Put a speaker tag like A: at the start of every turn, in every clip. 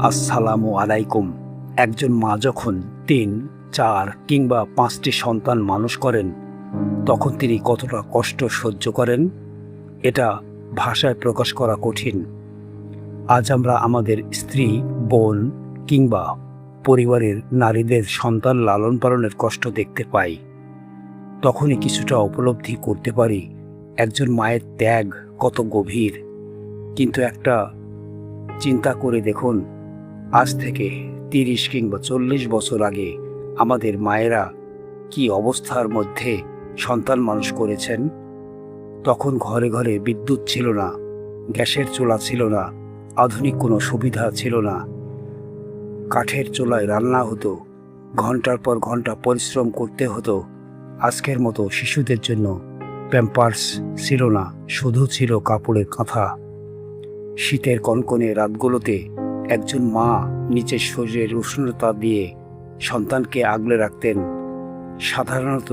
A: আসসালামু আলাইকুম। একজন মা যখন ৩, ৪ কিংবা ৫টি সন্তান মানুষ করেন, তখন তিনি কতটা কষ্ট সহ্য করেন, এটা ভাষায় প্রকাশ করা কঠিন। আজ আমরা আমাদের স্ত্রী, বোন কিংবা পরিবারের নারীদের সন্তান লালন পালনের কষ্ট দেখতে পাই। তখনই কিছুটা উপলব্ধি করতে পারি একজন মায়ের ত্যাগ কত গভীর। কিন্তু একটা চিন্তা করে দেখুন, আজ থেকে ৩০ কিংবা ৪০ বছর আগে আমাদের মায়েরা কি অবস্থার মধ্যে সন্তান মানুষ করেছেন। তখন ঘরে ঘরে বিদ্যুৎ ছিল না, গ্যাসের চুলা ছিল না, আধুনিক কোনো সুবিধা ছিল না। কাঠের চুলায় রান্না হতো, ঘন্টার পর ঘন্টা পরিশ্রম করতে হতো। আজকের মতো শিশুদের জন্য প্যাম্পার্স ছিল না, শুধু ছিল কাপড়ের কাঁথা। শীতের কনকনে রাতগুলোতে একজন মা নিচের শরীরের উষ্ণতা দিয়ে সন্তানকে আগলে রাখতেন। সাধারণত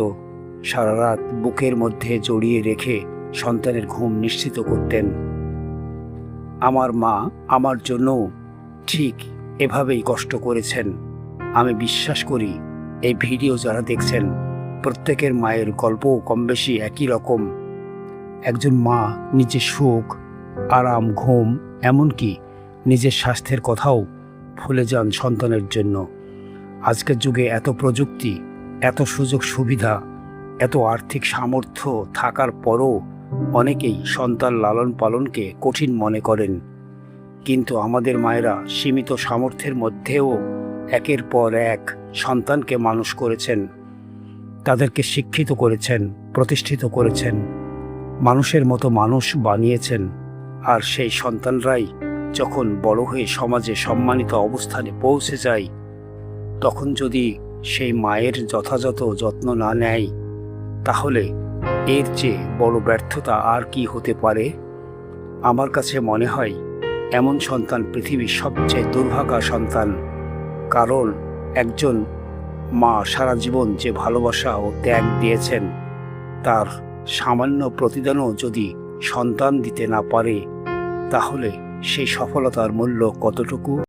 A: সারা রাত বুকের মধ্যে জড়িয়ে রেখে সন্তানের ঘুম নিশ্চিত করতেন। আমার মা আমার জন্যও ঠিক এভাবেই কষ্ট করেছেন। আমি বিশ্বাস করি এই ভিডিও যারা দেখছেন, প্রত্যেকের মায়ের গল্পও কম বেশি একই রকম। একজন মা নিজের সুখ, আরাম, ঘুম, এমনকি নিজের স্বাস্থ্যের কথাও ভুলে যান সন্তানের জন্য। আজকের যুগে এত প্রযুক্তি, এত সুযোগ সুবিধা, এত আর্থিক সামর্থ্য থাকার পরও অনেকেই সন্তান লালন পালনকে কঠিন মনে করেন। কিন্তু আমাদের মায়েরা সীমিত সামর্থ্যের মধ্যেও একের পর এক সন্তানকে মানুষ করেছেন, তাদেরকে শিক্ষিত করেছেন, প্রতিষ্ঠিত করেছেন, মানুষের মতো মানুষ বানিয়েছেন। আর সেই সন্তানরাই যখন বড় হয়ে সমাজে সম্মানিত অবস্থানে পৌঁছে যায়, তখন যদি সেই মায়ের যথাযথ যত্ন না নেয়, তাহলে এর চেয়ে বড় ব্যর্থতা আর কি হতে পারে। আমার কাছে মনে হয় এমন সন্তান পৃথিবীর সবচেয়ে দুর্ভাগা সন্তান। কারণ একজন মা সারা জীবন যে ভালোবাসা ও ত্যাগ দিয়েছেন, তার সামান্য প্রতিদানও যদি সন্তান দিতে না পারে, তাহলে সেই সফলতার মূল্য কতটুকু।